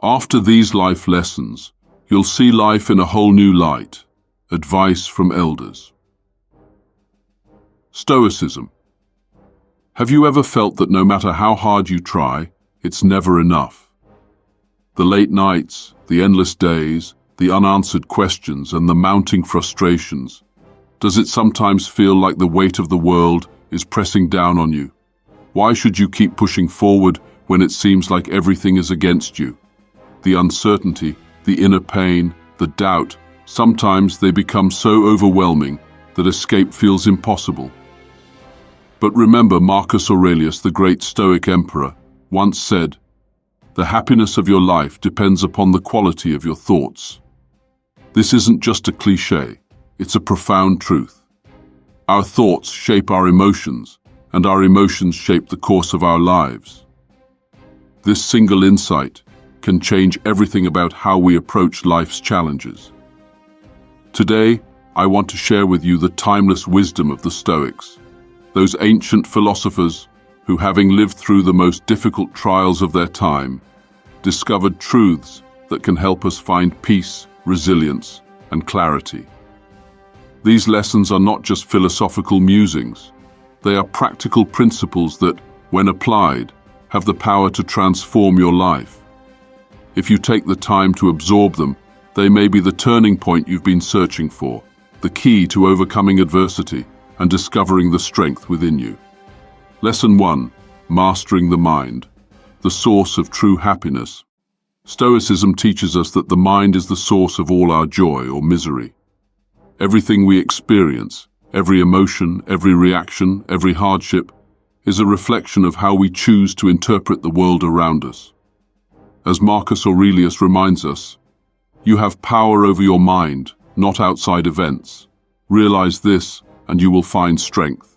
After these life lessons, you'll see life in a whole new light. Advice from elders. Stoicism. Have you ever felt that no matter how hard you try, it's never enough? The late nights, the endless days, the unanswered questions, and the mounting frustrations. Does it sometimes feel like the weight of the world is pressing down on you? Why should you keep pushing forward when it seems like everything is against you? The uncertainty, the inner pain, the doubt, sometimes they become so overwhelming that escape feels impossible. But remember, Marcus Aurelius, the great Stoic emperor, once said, "The happiness of your life depends upon the quality of your thoughts." This isn't just a cliché, it's a profound truth. Our thoughts shape our emotions, and our emotions shape the course of our lives. This single insight can change everything about how we approach life's challenges. Today, I want to share with you the timeless wisdom of the Stoics, those ancient philosophers who, having lived through the most difficult trials of their time, discovered truths that can help us find peace, resilience, and clarity. These lessons are not just philosophical musings. They are practical principles that, when applied, have the power to transform your life. If you take the time to absorb them, they may be the turning point you've been searching for, the key to overcoming adversity and discovering the strength within you. Lesson 1. Mastering the mind, the source of true happiness. Stoicism teaches us that the mind is the source of all our joy or misery. Everything we experience, every emotion, every reaction, every hardship, is a reflection of how we choose to interpret the world around us. As Marcus Aurelius reminds us, you have power over your mind, not outside events. Realize this, and you will find strength.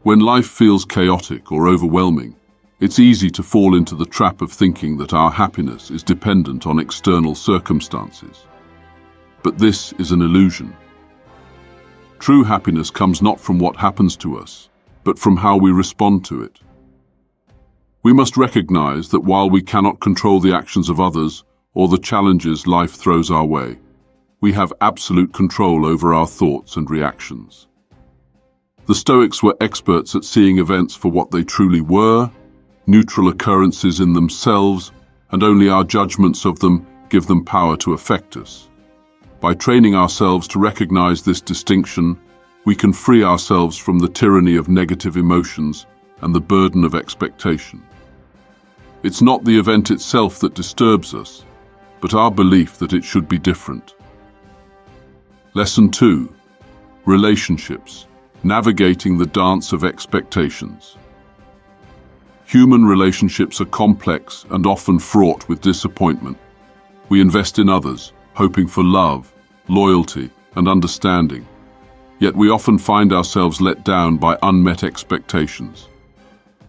When life feels chaotic or overwhelming, it's easy to fall into the trap of thinking that our happiness is dependent on external circumstances. But this is an illusion. True happiness comes not from what happens to us, but from how we respond to it. We must recognize that while we cannot control the actions of others or the challenges life throws our way, we have absolute control over our thoughts and reactions. The Stoics were experts at seeing events for what they truly were, neutral occurrences in themselves, and only our judgments of them give them power to affect us. By training ourselves to recognize this distinction, we can free ourselves from the tyranny of negative emotions and the burden of expectation. It's not the event itself that disturbs us, but our belief that it should be different. Lesson 2. Relationships, navigating the dance of expectations. Human relationships are complex and often fraught with disappointment. We invest in others, hoping for love, loyalty, and understanding. Yet we often find ourselves let down by unmet expectations.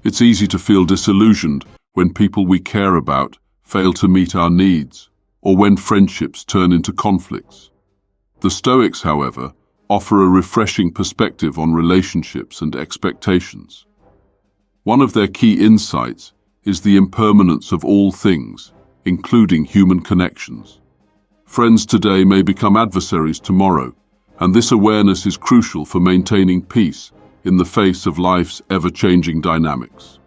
It's easy to feel disillusioned when people we care about fail to meet our needs, or when friendships turn into conflicts. The Stoics, however, offer a refreshing perspective on relationships and expectations. One of their key insights is the impermanence of all things, including human connections. Friends today may become adversaries tomorrow, and this awareness is crucial for maintaining peace in the face of life's ever-changing dynamics.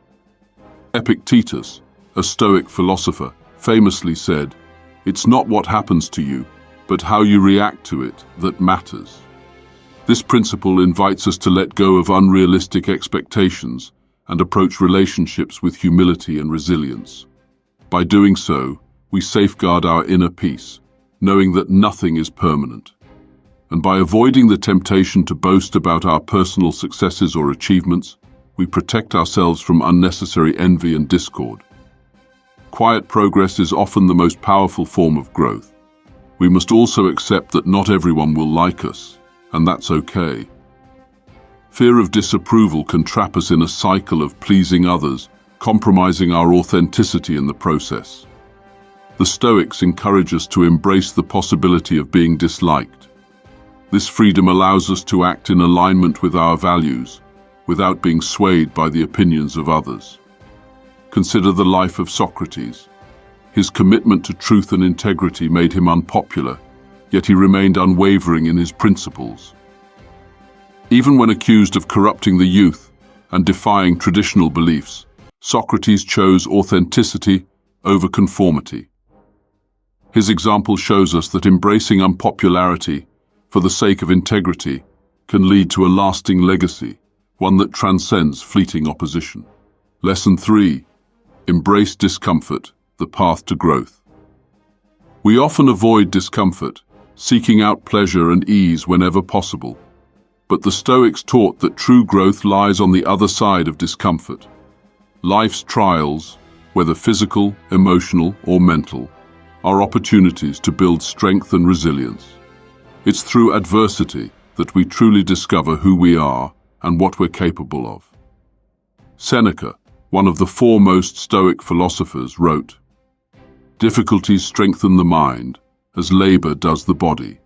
Epictetus, a Stoic philosopher, famously said, "It's not what happens to you, but how you react to it that matters." This principle invites us to let go of unrealistic expectations and approach relationships with humility and resilience. By doing so, we safeguard our inner peace, knowing that nothing is permanent. And by avoiding the temptation to boast about our personal successes or achievements, we protect ourselves from unnecessary envy and discord. Quiet progress is often the most powerful form of growth. We must also accept that not everyone will like us, and that's okay. Fear of disapproval can trap us in a cycle of pleasing others, compromising our authenticity in the process. The Stoics encourage us to embrace the possibility of being disliked. This freedom allows us to act in alignment with our values, without being swayed by the opinions of others. Consider the life of Socrates. His commitment to truth and integrity made him unpopular, yet he remained unwavering in his principles. Even when accused of corrupting the youth and defying traditional beliefs, Socrates chose authenticity over conformity. His example shows us that embracing unpopularity for the sake of integrity can lead to a lasting legacy, one that transcends fleeting opposition. Lesson 3. Embrace discomfort, the path to growth. We often avoid discomfort, seeking out pleasure and ease whenever possible. But the Stoics taught that true growth lies on the other side of discomfort. Life's trials, whether physical, emotional, or mental, are opportunities to build strength and resilience. It's through adversity that we truly discover who we are and what we're capable of. Seneca, one of the foremost Stoic philosophers, wrote, "Difficulties strengthen the mind, as labor does the body."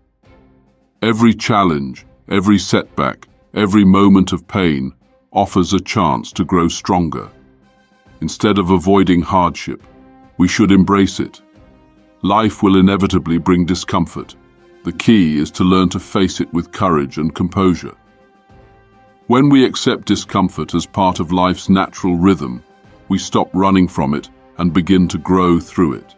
Every challenge, every setback, every moment of pain offers a chance to grow stronger. Instead of avoiding hardship, we should embrace it. Life will inevitably bring discomfort. The key is to learn to face it with courage and composure. When we accept discomfort as part of life's natural rhythm, we stop running from it and begin to grow through it.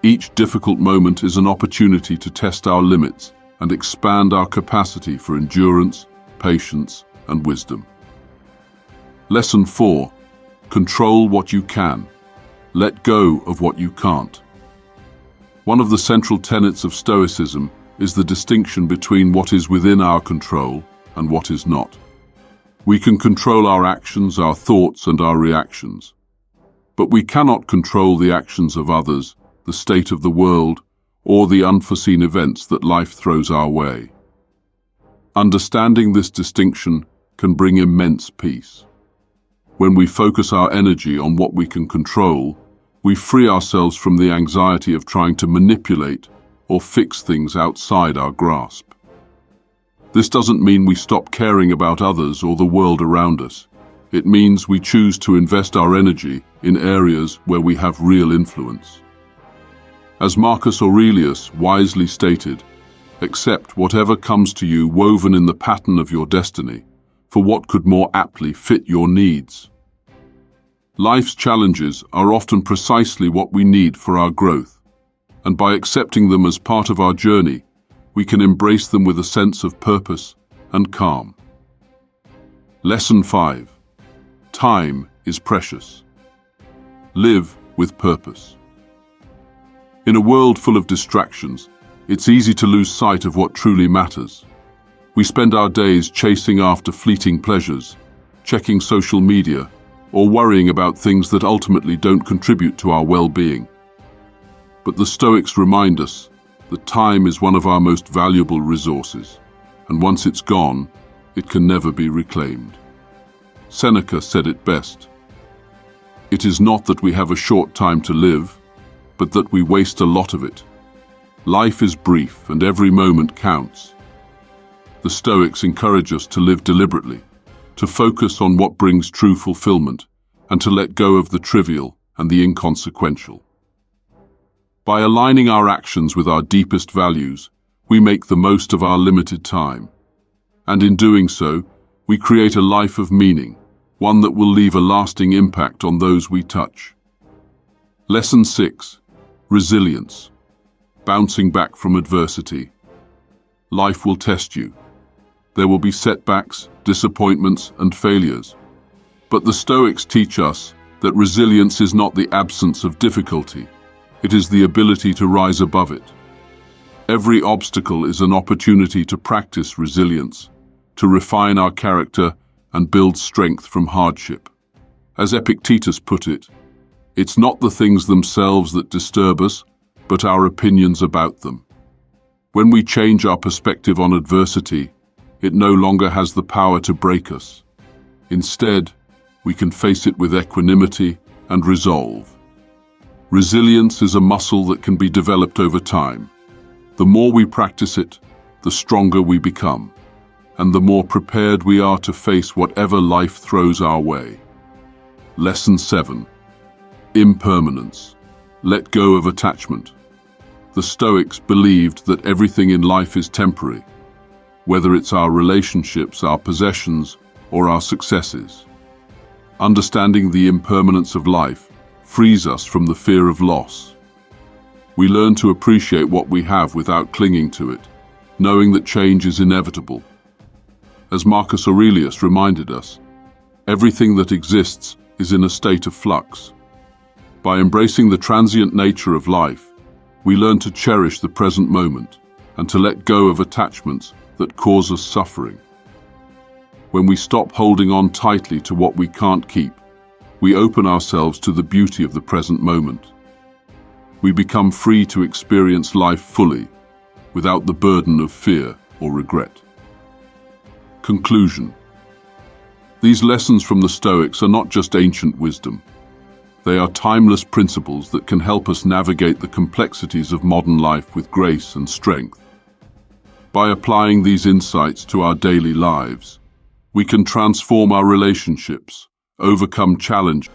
Each difficult moment is an opportunity to test our limits and expand our capacity for endurance, patience, and wisdom. Lesson 4. Control what you can. Let go of what you can't. One of the central tenets of Stoicism is the distinction between what is within our control and what is not. We can control our actions, our thoughts, and our reactions. But we cannot control the actions of others, the state of the world, or the unforeseen events that life throws our way. Understanding this distinction can bring immense peace. When we focus our energy on what we can control, we free ourselves from the anxiety of trying to manipulate or fix things outside our grasp. This doesn't mean we stop caring about others or the world around us. It means we choose to invest our energy in areas where we have real influence. As Marcus Aurelius wisely stated, "Accept whatever comes to you woven in the pattern of your destiny, for what could more aptly fit your needs?" Life's challenges are often precisely what we need for our growth, and by accepting them as part of our journey, we can embrace them with a sense of purpose and calm. Lesson 5. Time is precious. Live with purpose. In a world full of distractions, it's easy to lose sight of what truly matters. We spend our days chasing after fleeting pleasures, checking social media, or worrying about things that ultimately don't contribute to our well-being. But the Stoics remind us that time is one of our most valuable resources, and once it's gone, it can never be reclaimed. Seneca said it best, "It is not that we have a short time to live, but that we waste a lot of it. Life is brief and every moment counts." The Stoics encourage us to live deliberately, to focus on what brings true fulfillment, and to let go of the trivial and the inconsequential. By aligning our actions with our deepest values, we make the most of our limited time. And in doing so, we create a life of meaning, one that will leave a lasting impact on those we touch. Lesson 6. Resilience. Bouncing back from adversity. Life will test you. There will be setbacks, disappointments, and failures. But the Stoics teach us that resilience is not the absence of difficulty. It is the ability to rise above it. Every obstacle is an opportunity to practice resilience, to refine our character and build strength from hardship. As Epictetus put it, "It's not the things themselves that disturb us, but our opinions about them." When we change our perspective on adversity, it no longer has the power to break us. Instead, we can face it with equanimity and resolve. Resilience is a muscle that can be developed over time. The more we practice it, the stronger we become, and the more prepared we are to face whatever life throws our way. Lesson 7. Impermanence. Let go of attachment. The Stoics believed that everything in life is temporary, whether it's our relationships, our possessions, or our successes. Understanding the impermanence of life frees us from the fear of loss. We learn to appreciate what we have without clinging to it, knowing that change is inevitable. As Marcus Aurelius reminded us, everything that exists is in a state of flux. By embracing the transient nature of life, we learn to cherish the present moment and to let go of attachments that cause us suffering. When we stop holding on tightly to what we can't keep, we open ourselves to the beauty of the present moment. We become free to experience life fully, without the burden of fear or regret. Conclusion. These lessons from the Stoics are not just ancient wisdom. They are timeless principles that can help us navigate the complexities of modern life with grace and strength. By applying these insights to our daily lives, we can transform our relationships, overcome challenges,